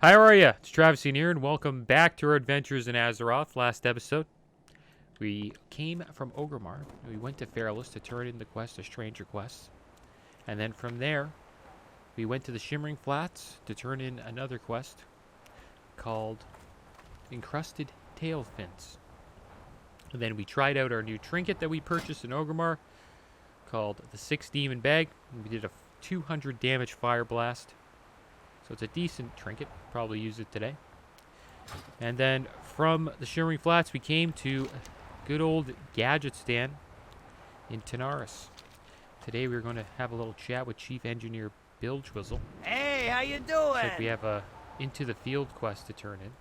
Hi, how are ya? It's Travis here, and welcome back to our adventures in Azeroth. Last episode, we came from Orgrimmar, and we went to Fairless to turn in the quest, a Stranger Quest. And then from there, we went to the Shimmering Flats to turn in another quest called Encrusted Tail Fins. And then we tried out our new trinket that we purchased in Orgrimmar called the 6 Demon Bag. And we did a 200 damage Fire Blast. So it's a decent trinket. Probably use it today. And then from the Shimmering Flats, we came to good old Gadget Stand in Tanaris. Today we're going to have a little chat with Chief Engineer Bill Twizzle. Hey, how you doing? Looks like we have a Into the Field quest to turn in.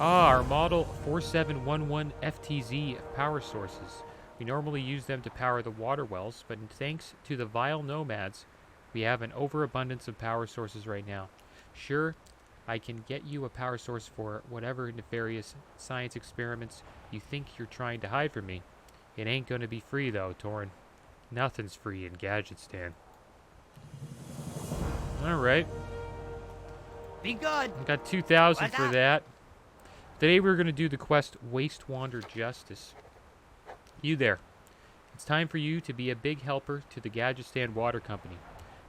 Our Model 4711 FTZ power sources. We normally use them to power the water wells, but thanks to the vile nomads, we have an overabundance of power sources right now. Sure, I can get you a power source for whatever nefarious science experiments you think you're trying to hide from me. It ain't gonna be free though, Torn. Nothing's free in Gadget Stand. Alright. Be good. I got 2,000 What's for up? that. Today we're gonna do the quest Wastewander Justice. You there. It's time for you to be a big helper to the Gadget Stand Water Company.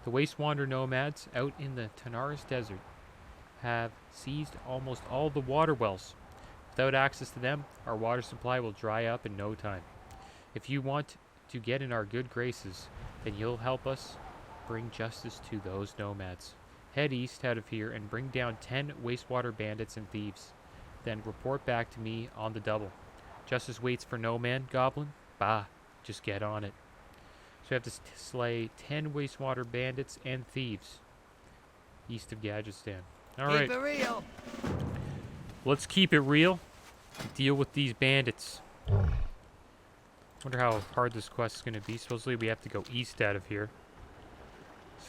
The Wastewander nomads out in the Tanaris Desert have seized almost all the water wells. Without access to them, our water supply will dry up in no time. If you want to get in our good graces, then you'll help us bring justice to those nomads. Head east out of here and bring down 10 wastewater bandits and thieves. Then report back to me on the double. Justice waits for no man, Goblin? Bah, just get on it. So we have to slay 10 wastewater bandits and thieves east of Gadget Stand. Alright. Keep it real. Let's keep it real. Deal with these bandits. Wonder how hard this quest is going to be. Supposedly we have to go east out of here.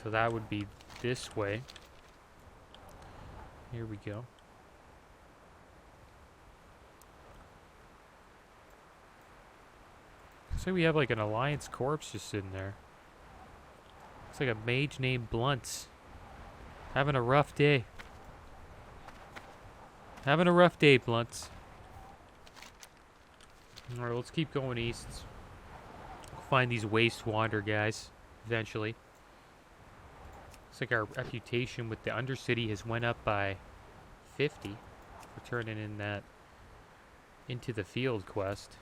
So that would be this way. Here we go. Looks like we have like an Alliance corpse just sitting there. Looks like a mage named Blunts. Having a rough day. Having a rough day, Blunts. Alright, let's keep going east. We'll find these Wastewander guys eventually. Looks like our reputation with the Undercity has went up by 50 for turning in that Into the Field quest.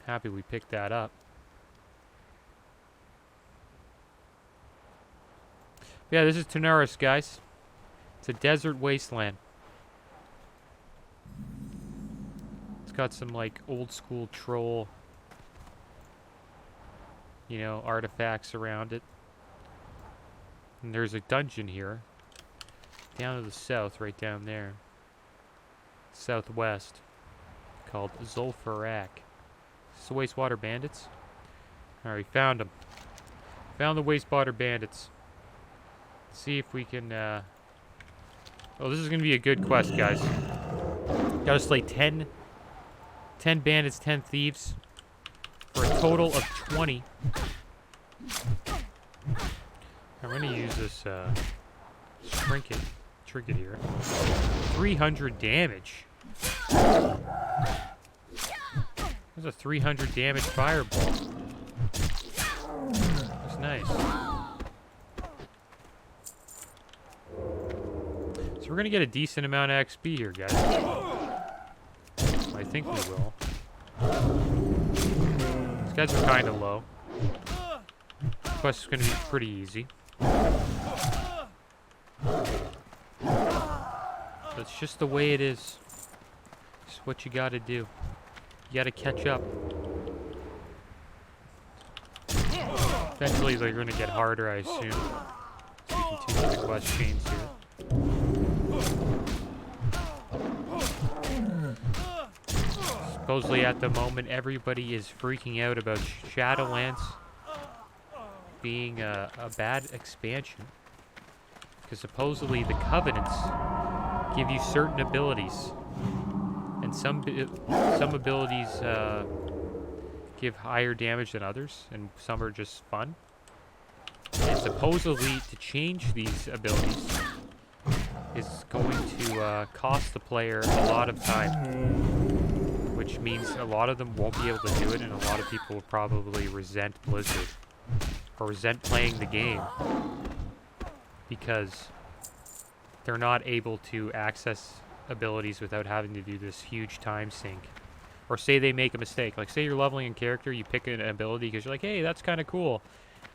Happy we picked that up. Yeah, this is Tanaris, guys. It's a desert wasteland. It's got some like old school troll, you know, artifacts around it. And there's a dungeon here. Down to the south, right down there. Southwest. Called Zul'Farrak. Is this the wastewater bandits? Alright, we found them. Found the wastewater bandits. Let's see if we can, Oh, this is going to be a good quest, guys. Gotta slay 10 bandits, 10 thieves. For a total of 20. I'm going to use this, trinket here. 300 damage. There's a 300 damage fireball. That's nice. So we're gonna get a decent amount of XP here, guys. I think we will. These guys are kind of low. This quest is gonna be pretty easy. That's just the way it is. It's what you gotta do. You gotta catch up. Eventually they're gonna get harder, I assume. So we continue the quest chains here. Supposedly at the moment everybody is freaking out about Shadowlands being a bad expansion. Because supposedly the Covenants give you certain abilities. And some abilities give higher damage than others, and some are just fun. And supposedly, to change these abilities, going to cost the player a lot of time, which means a lot of them won't be able to do it, and a lot of people will probably resent Blizzard or resent playing the game because they're not able to access abilities without having to do this huge time sink. Or say they make a mistake. Like, say you're leveling a character, you pick an ability because you're like, hey, that's kind of cool.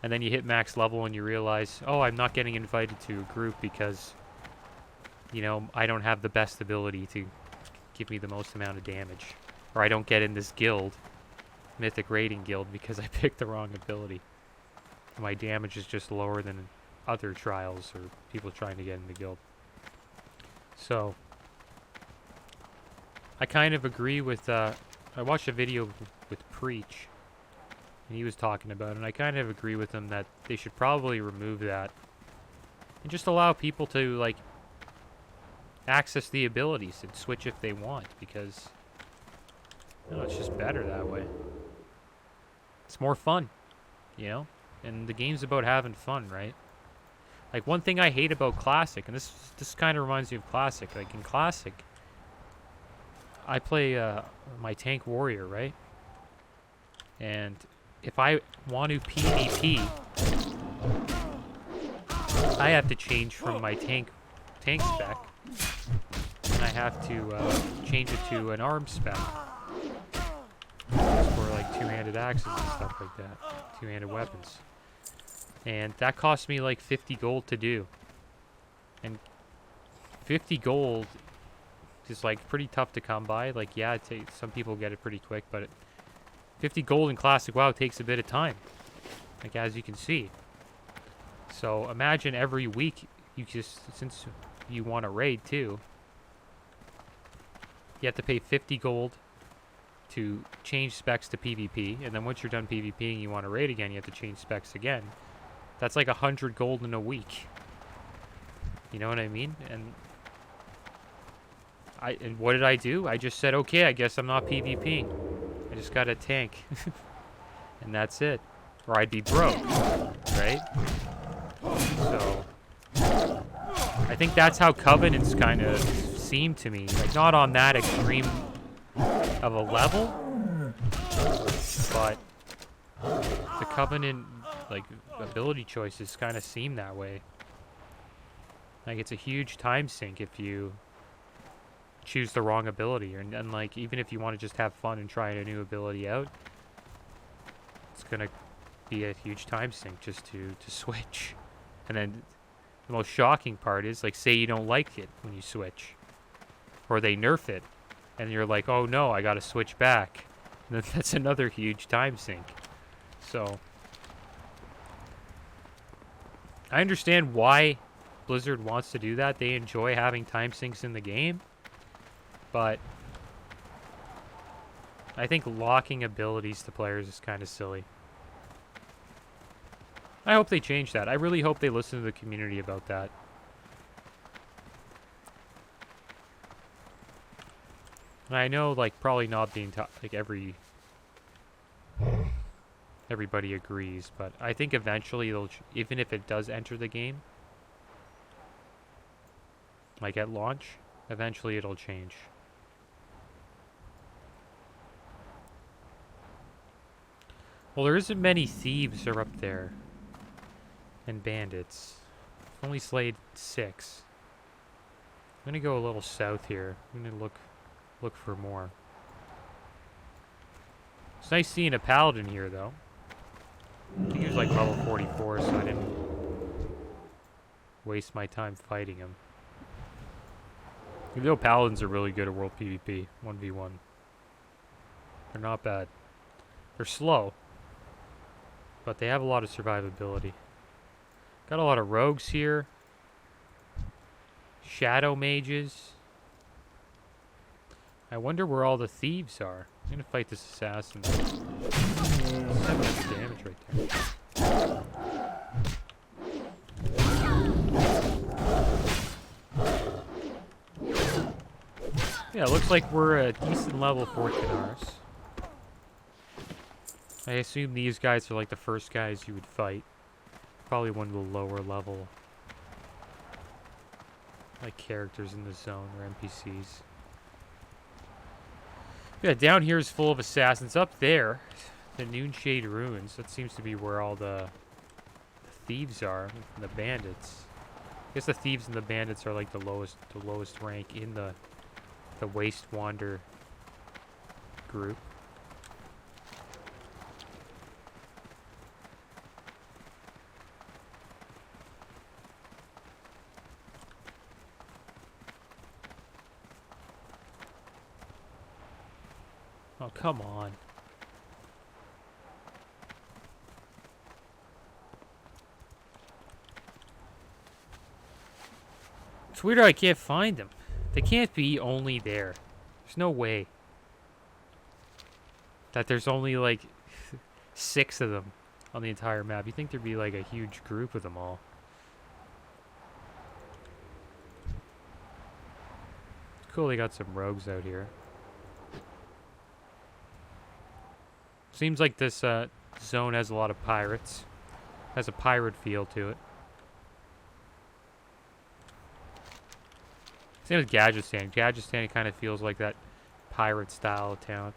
And then you hit max level and you realize, oh, I'm not getting invited to a group because, you know, I don't have the best ability to give me the most amount of damage. Or I don't get in this guild, Mythic Raiding Guild, because I picked the wrong ability. My damage is just lower than other trials or people trying to get in the guild. So, I kind of agree with, I watched a video with Preach, and he was talking about it, and I kind of agree with him that they should probably remove that and just allow people to, like, access the abilities and switch if they want, because, you know, it's just better that way. It's more fun, you know? And the game's about having fun, right? Like, one thing I hate about Classic, and this kind of reminds me of Classic, like, in Classic, I play my tank warrior, right? And if I want to PvP, I have to change from my tank spec, and I have to change it to an arm spec for like two-handed axes and stuff like that, two-handed weapons. And that cost me like 50 gold to do. And 50 gold is like pretty tough to come by. Like, yeah, some people get it pretty quick, but 50 gold in Classic WoW takes a bit of time, like as you can see. So imagine every week you just, since you want to raid too, you have to pay 50 gold to change specs to PvP, and then once you're done PvPing and you want to raid again, you have to change specs again. That's like 100 gold in a week. You know what I mean? And what did I do? I just said, okay, I guess I'm not PvPing. I just got a tank. And that's it. Or I'd be broke, right? So, I think that's how Covenants kind of seem to me. Like, not on that extreme of a level, but the Covenant, like, ability choices kind of seem that way. Like, it's a huge time sink if you choose the wrong ability, and like, even if you want to just have fun and try a new ability out, it's gonna be a huge time sink just to switch. And then the most shocking part is, like, say you don't like it when you switch, or they nerf it, and you're like, oh no, I gotta switch back. And then that's another huge time sink. So I understand why Blizzard wants to do that. They enjoy having time sinks in the game. But I think locking abilities to players is kind of silly. I hope they change that. I really hope they listen to the community about that. And I know, like, probably not being like everybody agrees, but I think eventually they'll, even if it does enter the game, like at launch, eventually it'll change. Well, there isn't many thieves are up there. And bandits. I've only slayed 6. I'm gonna go a little south here. I'm gonna look for more. It's nice seeing a paladin here, though. I think he was like level 44, so I didn't waste my time fighting him. Even though paladins are really good at world PvP, 1v1. They're not bad. They're slow, but they have a lot of survivability. Got a lot of rogues here. Shadow mages. I wonder where all the thieves are. I'm gonna fight this assassin. 700 damage right there. Yeah, it looks like we're a decent level for Canars. I assume these guys are like the first guys you would fight. Probably one of the lower level like characters in the zone or NPCs. Yeah, down here is full of assassins. Up there, the Noonshade Ruins. That seems to be where all the thieves are, and the bandits. I guess the thieves and the bandits are like the lowest rank in the Wastewander group. Oh, come on. It's weird how I can't find them. They can't be only there. There's no way that there's only like 6 of them on the entire map. You think there'd be like a huge group of them all. Cool, they got some rogues out here. Seems like this zone has a lot of pirates. Has a pirate feel to it. Same with Gadgetstan. Gadgetstan kind of feels like that pirate style of town.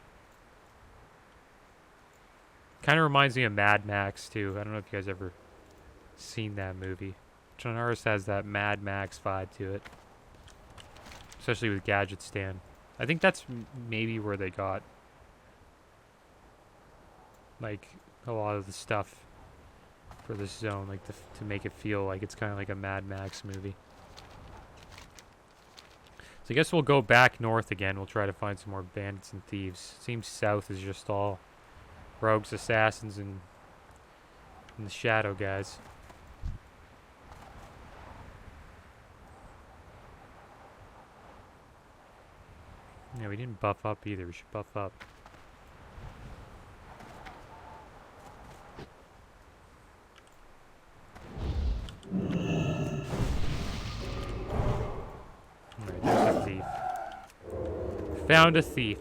Kind of reminds me of Mad Max too. I don't know if you guys ever seen that movie. Chernarus has that Mad Max vibe to it. Especially with Gadgetstan. I think that's maybe where they got like a lot of the stuff for this zone, like to make it feel like it's kind of like a Mad Max movie. So I guess we'll go back north again. We'll try to find some more bandits and thieves. Seems south is just all rogues, assassins, and the shadow guys. Yeah, we didn't buff up either. We should buff up. Alright, there's a thief. Found a thief.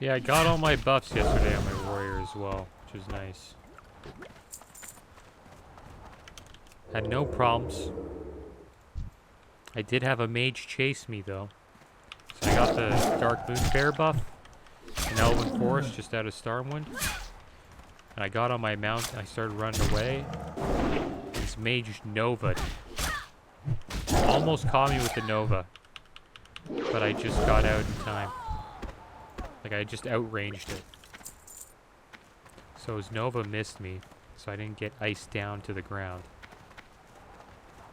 Yeah, I got all my buffs yesterday on my warrior as well, which is nice. Had no problems. I did have a mage chase me though. So I got the Dark Moon Bear buff in Elven Forest just out of Stormwind. And I got on my mount and I started running away. This mage Nova almost caught me with the Nova. But I just got out in time. Like, I just outranged it. So his Nova missed me, so I didn't get iced down to the ground.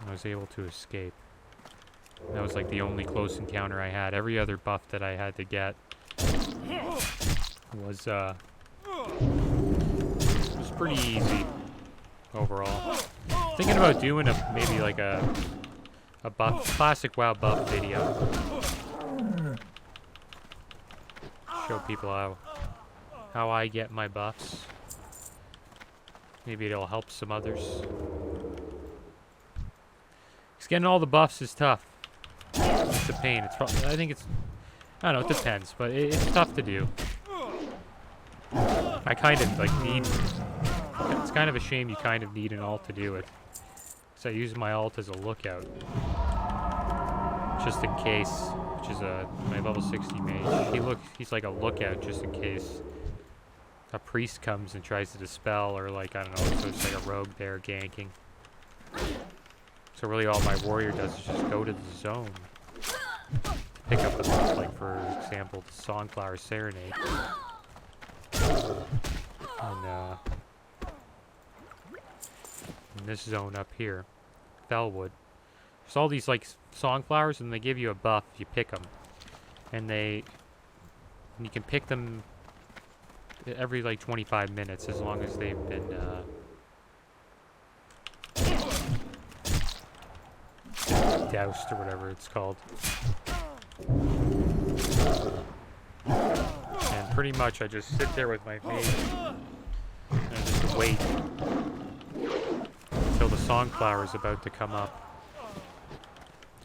And I was able to escape. And that was like the only close encounter I had. Every other buff that I had to get was pretty easy overall. Thinking about doing maybe like a buff, classic WoW buff video. Show people how I get my buffs. Maybe it'll help some others. Because getting all the buffs is tough. It's a pain. I think it's, I don't know, it depends, but it's tough to do. I kind of like need, it's kind of a shame you kind of need an ult to do it. So I use my ult as a lookout. Just in case. Which is my level 60 mage. He's like a lookout just in case a priest comes and tries to dispel, or like, I don't know, so it's like a rogue there ganking. So really all my warrior does is just go to the zone to pick up a buff, like for example, the Songflower Serenade. And in this zone up here, Fellwood. There's all these like Songflowers, and they give you a buff if you pick them, and you can pick them every like 25 minutes as long as they've been doused or whatever it's called. And pretty much I just sit there with my mage and I just wait until the Songflower is about to come up.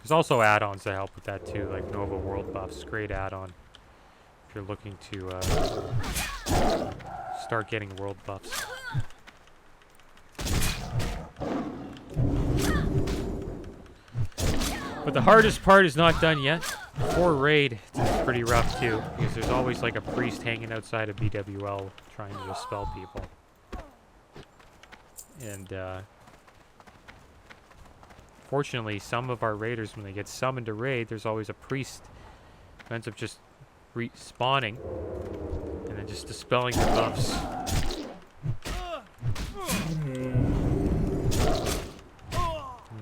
There's also add-ons that help with that too, like Nova World Buffs. Great add-on if you're looking to start getting world buffs. But the hardest part is not done yet. Before raid, it's pretty rough too, because there's always like a priest hanging outside of BWL trying to dispel people. And fortunately, some of our raiders, when they get summoned to raid, there's always a priest who ends up just respawning and then just dispelling the buffs.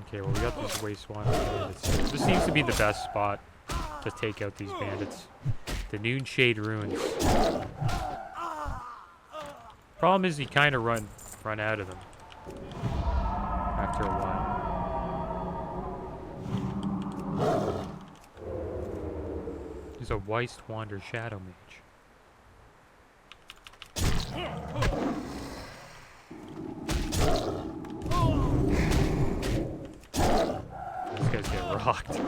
Okay, well, we got this Wastewander bandits here. This seems to be the best spot to take out these bandits. The Noonshade Ruins. Problem is, you kind of run out of them after a while. There's a Wastewander Shadow Mage. These guys get rocked.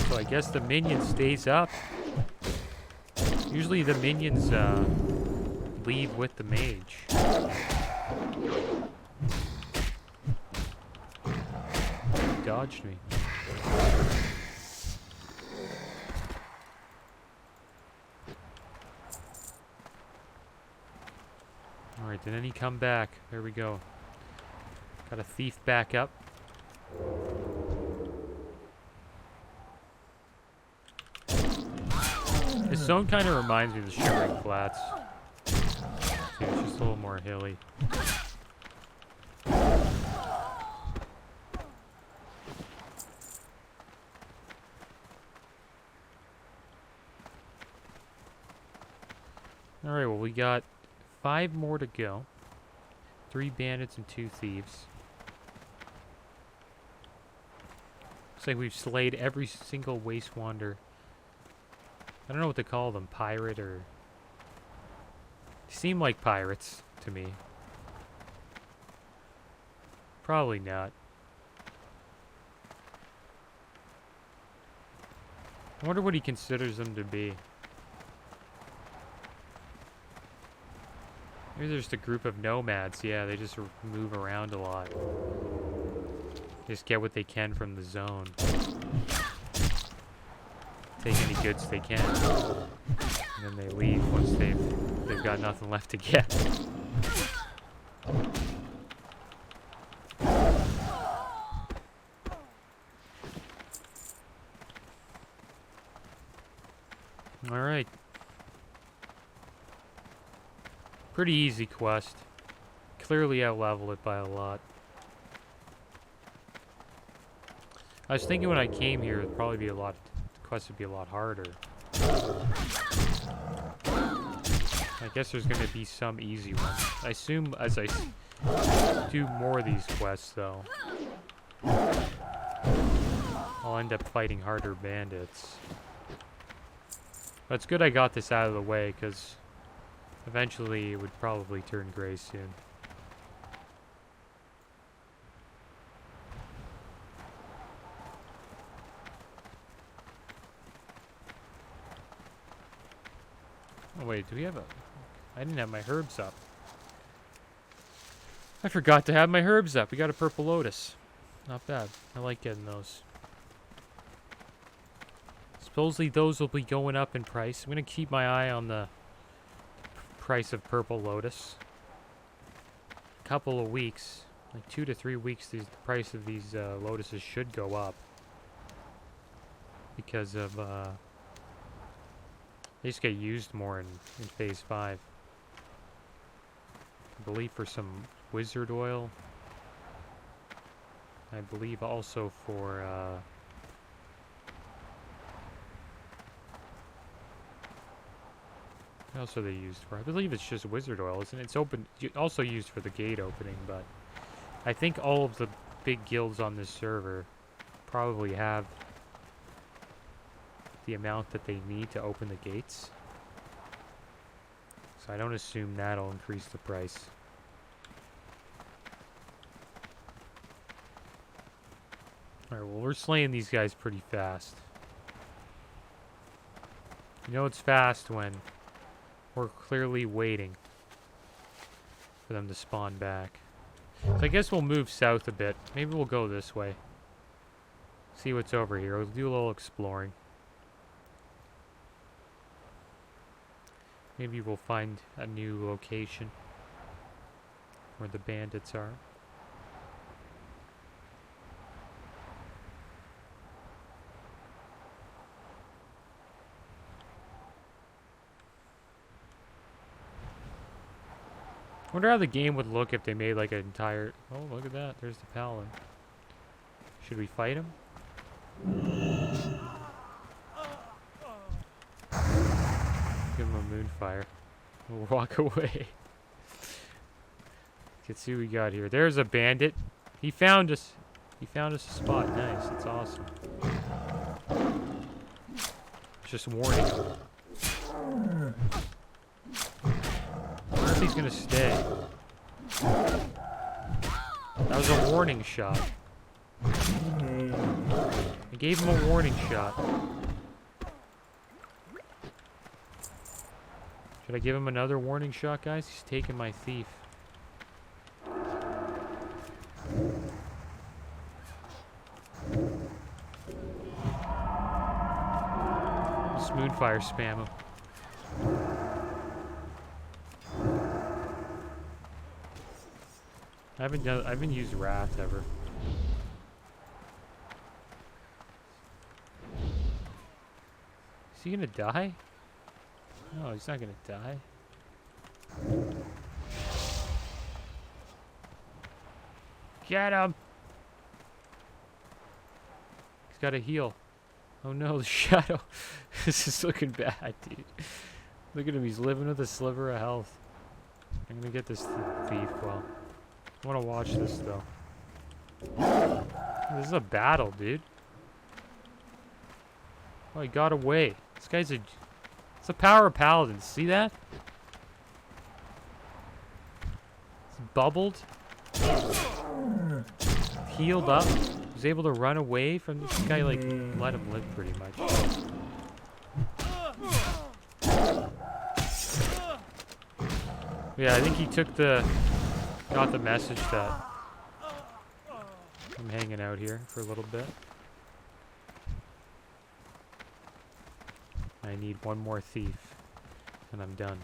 So I guess the minion stays up. Usually the minions leave with the mage. He dodged me. Alright, did any come back? There we go. Got a thief back up. This zone kind of reminds me of the Shimmering Flats. See, it's just a little more hilly. Alright, well, we got 5 more to go. 3 bandits and 2 thieves. Looks like we've slayed every single Wastewander. I don't know what to call them, pirate or... They seem like pirates to me. Probably not. I wonder what he considers them to be. Maybe they're just a group of nomads. Yeah, they just move around a lot. Just get what they can from the zone. Take any goods they can. And then they leave once they've got nothing left to get. Alright. Pretty easy quest. Clearly out-level it by a lot. I was thinking when I came here, it'd probably be the quest would be a lot harder. I guess there's going to be some easy ones. I assume as I do more of these quests, though, I'll end up fighting harder bandits. But it's good I got this out of the way, because eventually it would probably turn gray soon. Oh wait, do we have a... I didn't have my herbs up. I forgot to have my herbs up. We got a purple lotus. Not bad. I like getting those. Supposedly those will be going up in price. I'm going to keep my eye on the price of purple lotus. A couple of weeks, like 2 to 3 weeks, the price of these lotuses should go up. Because of... they just get used more in Phase 5. I believe for some wizard oil. I believe also for... what else are they used for? I believe it's just wizard oil, isn't it? It's also used for the gate opening, but... I think all of the big guilds on this server probably have the amount that they need to open the gates. So I don't assume that'll increase the price. Alright, well, we're slaying these guys pretty fast. You know it's fast when we're clearly waiting for them to spawn back. So I guess we'll move south a bit. Maybe we'll go this way. See what's over here. We'll do a little exploring. Maybe we'll find a new location where the bandits are. Wonder how the game would look if they made like an entire... Oh, look at that. There's the paladin. Should we fight him? Give him a moonfire. We'll walk away. Let's see what we got here. There's a bandit. He found us. He found us a spot. Nice. That's awesome. Just warning him. I wonder if he's gonna stay. That was a warning shot. I gave him a warning shot. Should I give him another warning shot, guys? He's taking my thief. Just moonfire spam him. I haven't used Wrath ever. Is he gonna die? No, he's not gonna die. Get him! He's gotta heal. Oh no, the shadow. This is looking bad, dude. Look at him, he's living with a sliver of health. I'm gonna get this thief. Well, I wanna watch this though. This is a battle, dude. Oh, he got away. This guy's a... It's a power paladin. See that? It's bubbled. Healed up. Was able to run away from this guy, like, let him live pretty much. Yeah, I think he took the... Got the message that I'm hanging out here for a little bit. I need one more thief, and I'm done.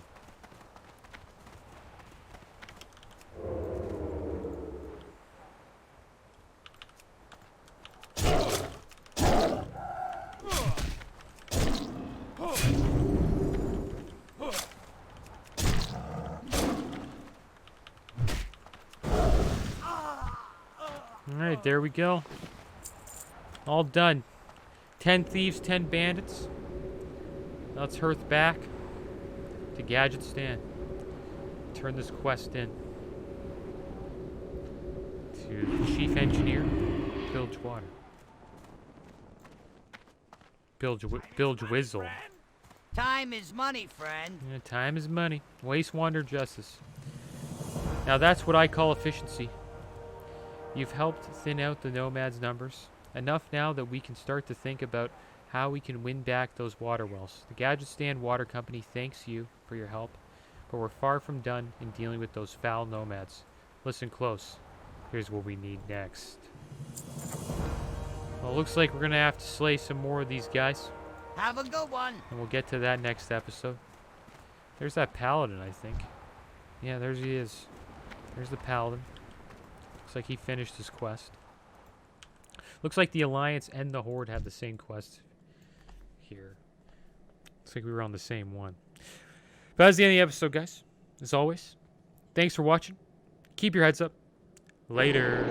Alright, there we go. All done. 10 thieves, 10 bandits. Let's hearth back to Gadget Stand. Turn this quest in to the Chief Engineer, Bilgewater. Bilgewizzle. Time is money, friend. Yeah, time is money. Wastewander justice. Now that's what I call efficiency. You've helped thin out the nomads' numbers. Enough now that we can start to think about how we can win back those water wells. The Gadget Stand Water Company thanks you for your help, but we're far from done in dealing with those foul nomads. Listen close. Here's what we need next. Well, it looks like we're going to have to slay some more of these guys. Have a good one. And we'll get to that next episode. There's that paladin, I think. Yeah, there he is. There's the paladin. Looks like he finished his quest. Looks like the Alliance and the Horde had the same quest here. Looks like we were on the same one. But that's the end of the episode, guys. As always, thanks for watching. Keep your heads up. Later.